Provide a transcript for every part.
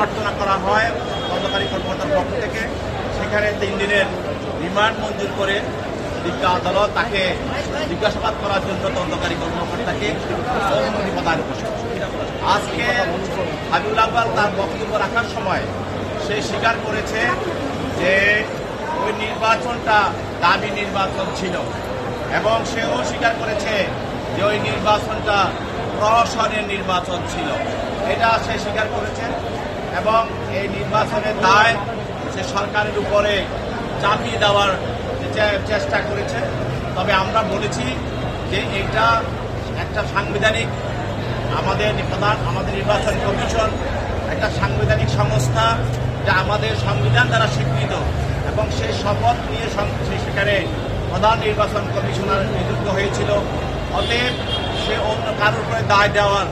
প্রার্থনা করা হয় তদন্তকারী কর্মকর্তার পক্ষ থেকে। সেখানে 3 দিনের রিমান্ড মঞ্জুর করে বিজ্ঞ আদালত তাকে জিজ্ঞাসাবাদ করার জন্য তদন্তকারী কর্মকর্তাকে অনুমতি প্রদান করেছে। আজকে হাবিবুল আউয়াল তার বক্তব্য রাখার সময় সে স্বীকার করেছে যে ওই নির্বাচনটা দামি নির্বাচন ছিল এবং সেও স্বীকার করেছে যে ওই নির্বাচনটা প্রহসনের নির্বাচন ছিল। এটা সে স্বীকার করেছে এবং এই নির্বাচনের দায় সে সরকারের উপরে চাপিয়ে দেওয়ার চেষ্টা করেছে। তবে আমরা বলেছি যে এটা একটা সাংবিধানিক আমাদের নির্বাচন কমিশন একটা সাংবিধানিক সংস্থা যা আমাদের সংবিধান দ্বারা স্বীকৃত এবং সেই শপথ নিয়ে সেখানে প্রধান নির্বাচন কমিশনার নিযুক্ত হয়েছিল। অতএব সে অন্য কারোর উপরে দায় দেওয়ার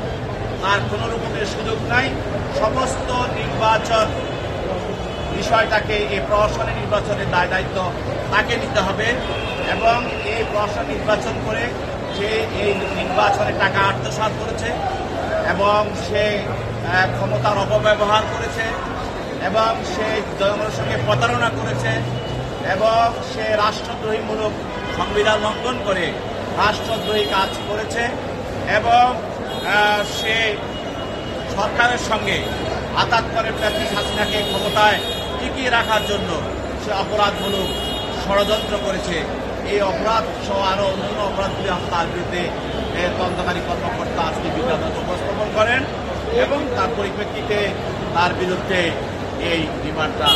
তার কোনো রকমের সুযোগ নাই। সমস্ত নির্বাচন বিষয়টাকে এই প্রহসনের নির্বাচনের দায় দায়িত্ব তাকে নিতে হবে এবং এই প্রহসন নির্বাচন করে সে এই নির্বাচনে টাকা আত্মসাৎ করেছে এবং সে ক্ষমতার অপব্যবহার করেছে এবং সে জনগণের সঙ্গে প্রতারণা করেছে এবং সে রাষ্ট্রদ্রোহীমূলক সংবিধান লঙ্ঘন করে রাষ্ট্রদ্রোহী কাজ করেছে এবং সে সরকারের সঙ্গে আঘাত করে প্রার্থী হাসিনাকে ক্ষমতায় টিকিয়ে রাখার জন্য সে অপরাধমূলক ষড়যন্ত্র করেছে। এই অপরাধ সহ আরও অন্যান্য অপরাধগুলি তার বিরুদ্ধে তদন্তকারী কর্মকর্তা আজকে বিজ্ঞাপন উপস্থাপন করেন এবং তার পরিপ্রেক্ষিতে তার বিরুদ্ধে এই রিমান্ডটা